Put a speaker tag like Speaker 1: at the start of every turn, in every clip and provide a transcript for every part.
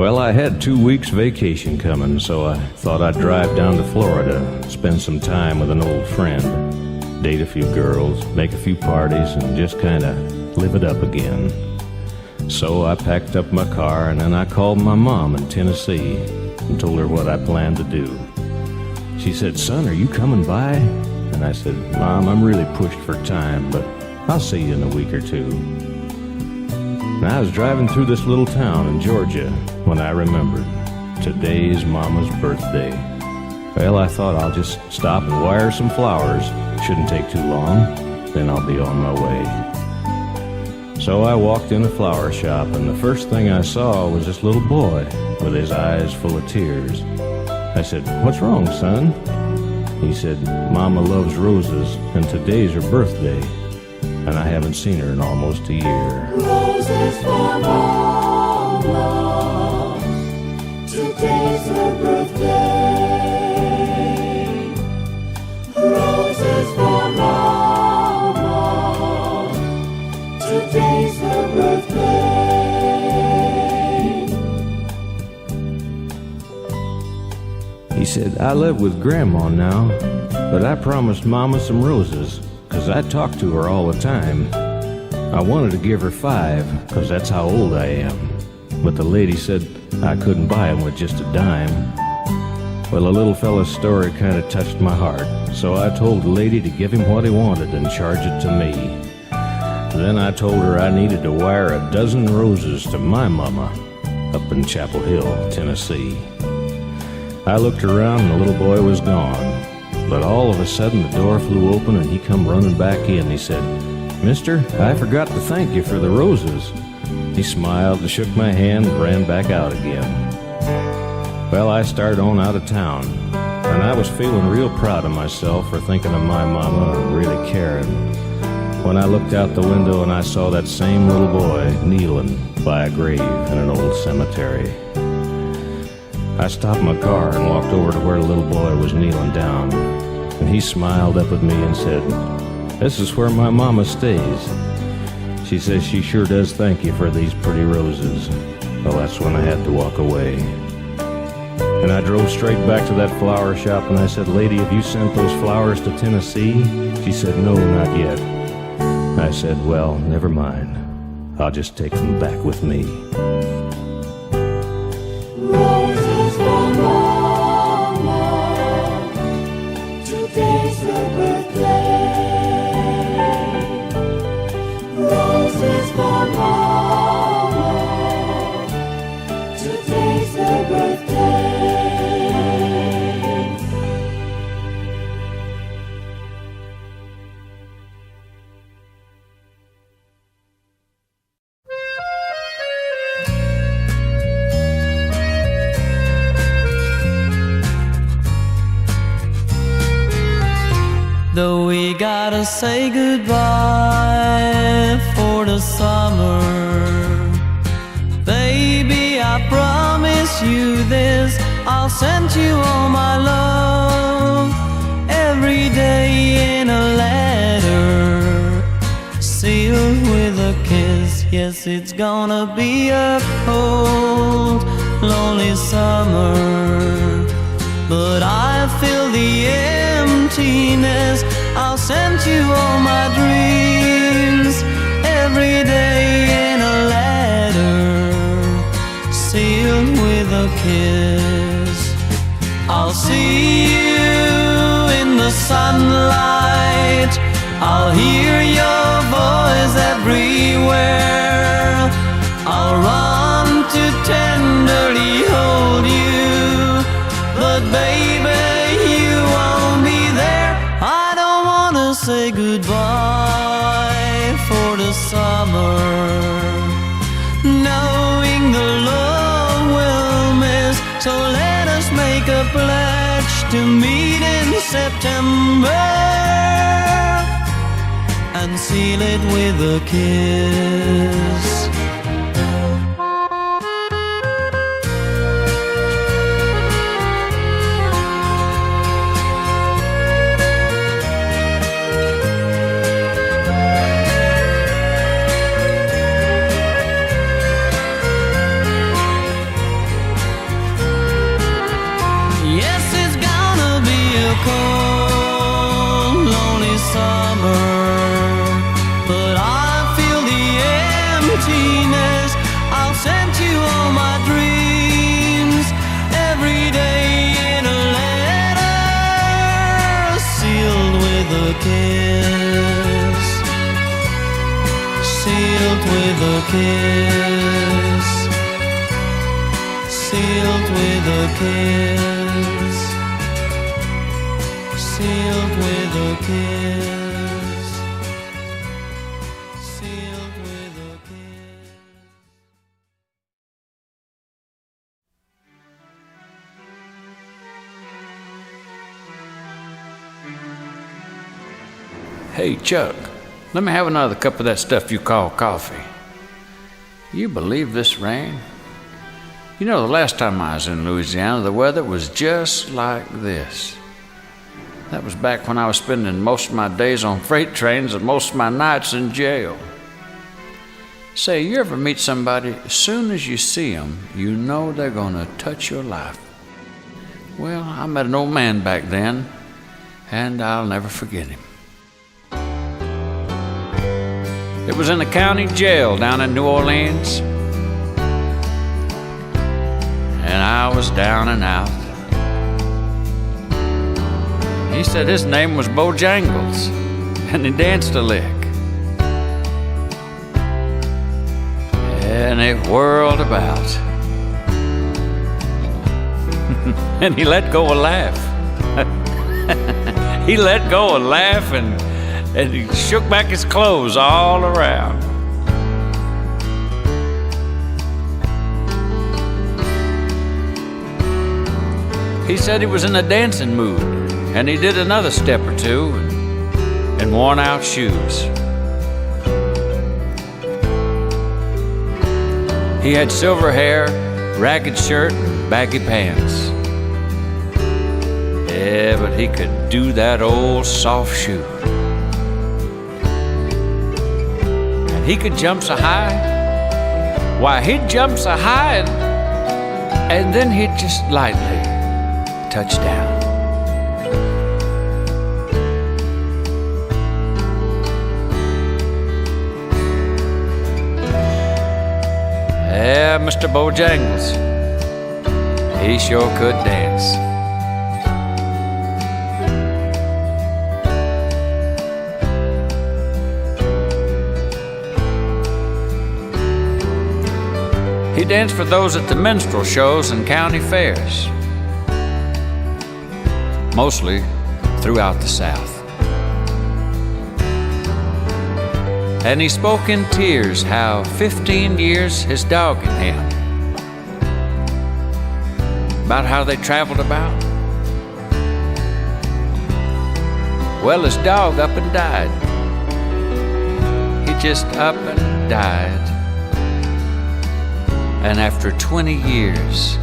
Speaker 1: Well, I had 2 weeks vacation coming, so I thought I'd drive down to Florida, spend some time with an old friend, date a few girls, make a few parties, and just kind of live it up again. So I packed up my car, and then I called my mom in Tennessee and told her what I planned to do. She said, "Son, are you coming by?" And I said, "Mom, I'm really pushed for time, but I'll see you in a week or two." And I was driving through this little town in Georgia when I remembered today's Mama's birthday. Well, I thought I'll just stop and wire some flowers. Shouldn't take too long, then I'll be on my way. So I walked in a flower shop, and the first thing I saw was this little boy with his eyes full of tears. I said, "What's wrong, son?" He said, "Mama loves roses, and today's her birthday, and I haven't seen her in almost a year."
Speaker 2: Roses for Mama, today's her birthday. Roses for Mama, today's her birthday.
Speaker 1: He said, "I live with Grandma now, but I promised Mama some roses, 'cause I talk to her all the time. I wanted to give her 5, 'cause that's how old I am. But the lady said I couldn't buy them with just a dime." Well, the little fella's story kind of touched my heart, so I told the lady to give him what he wanted and charge it to me. Then I told her I needed to wire 12 roses to my mama up in Chapel Hill, Tennessee. I looked around and the little boy was gone. But all of a sudden the door flew open and he come running back in. He said, "Mister, I forgot to thank you for the roses." He smiled and shook my hand and ran back out again. Well, I started on out of town, and I was feeling real proud of myself for thinking of my mama and really caring, when I looked out the window and I saw that same little boy kneeling by a grave in an old cemetery. I stopped my car and walked over to where the little boy was kneeling down, and he smiled up at me and said, "This is where my mama stays. She says she sure does thank you for these pretty roses." Well, that's when I had to walk away. And I drove straight back to that flower shop and I said, "Lady, have you sent those flowers to Tennessee?" She said, "No, not yet." I said, "Well, never mind. I'll just take them back with me."
Speaker 2: Roses for Mama, today's her birthday. Roses for Mama, today's her birthday.
Speaker 3: Though we gotta say goodbye for the summer, baby, I promise you this, I'll send you all my love every day in a letter, sealed with a kiss. Yes, it's gonna be a cold, lonely summer, but I feel the emptiness. I'll send you all my dreams every day in a letter, sealed with a kiss. I'll see you in the sunlight, I'll hear your voice everywhere, I'll run to tenderly hold you, but baby, you won't be there. I don't wanna say goodbye for the summer, knowing the love we'll miss. So let us make a pledge to meet in September and seal it with a kiss. cold, lonely summer, but I feel the emptiness. I'll send you all my dreams every day in a letter, sealed with a kiss, sealed with a kiss, sealed with a kiss, sealed with a kiss, sealed with a kiss.
Speaker 4: Hey, Chuck, let me have another cup of that stuff you call coffee. You believe this rain? You know, the last time I was in Louisiana, the weather was just like this. That was back when I was spending most of my days on freight trains and most of my nights in jail. Say, you ever meet somebody, as soon as you see them, you know they're gonna touch your life. Well, I met an old man back then, and I'll never forget him. It was in the county jail down in New Orleans, and I was down and out. He said his name was Bojangles, and he danced a lick. And he whirled about, and he let go a laugh. He let go a laugh, and he shook back his clothes all around. He said he was in a dancing mood, and he did another step or two in worn out shoes. He had silver hair, ragged shirt, and baggy pants. Yeah, but he could do that old soft shoe. And he could jump so high. Why, he'd jump so high, and then he'd just lightly touch down. Yeah, Mr. Bojangles, he sure could dance. He danced for those at the minstrel shows and county fairs, mostly throughout the South. And he spoke in tears how 15 years his dog and him, about how they traveled about. Well, his dog up and died. He just up and died. And after 20 years,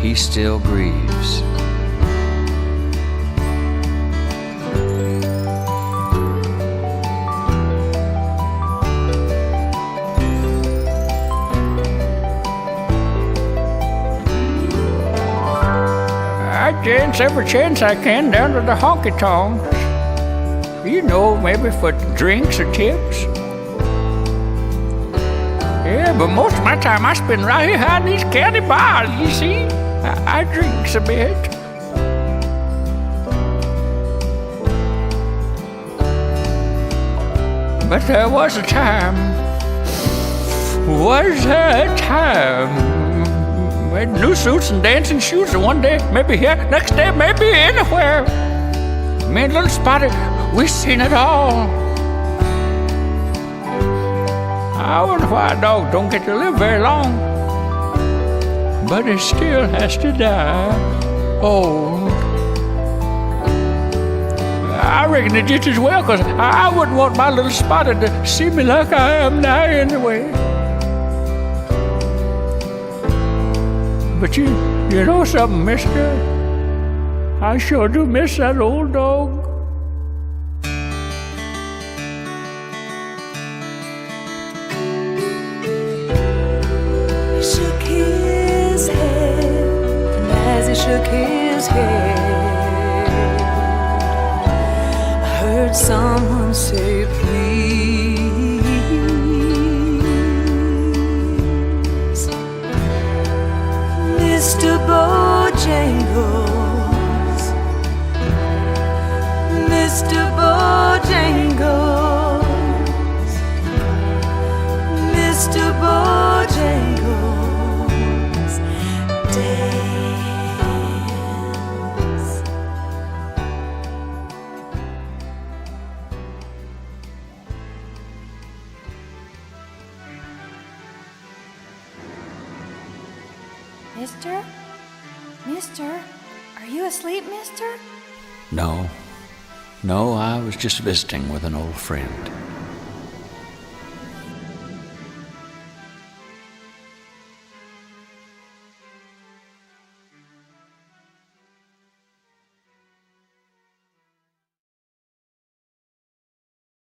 Speaker 4: he still grieves.
Speaker 5: I dance every chance I can down to the honky-tonks. You know, maybe for drinks or tips. Yeah, but most of my time I spend right here hiding these county bars, you see. I drinks a bit. But there was a time. We had new suits and dancing shoes, and one day, maybe here, next day, maybe anywhere. Me and little Spotty, we seen it all. I wonder why a dog don't get to live very long, but it still has to die old. I reckon it just as well, because I wouldn't want my little Spotty to see me like I am now anyway. But you know something, mister? I sure do miss that old dog.
Speaker 2: He shook his head, and as he shook his head,
Speaker 6: I heard someone say please. Mr. Bojangles, Mr. Bojangles, Mr. Bojangles, dance.
Speaker 7: Mister? Mister? Are you asleep, mister?
Speaker 4: No, I was just visiting with an old friend.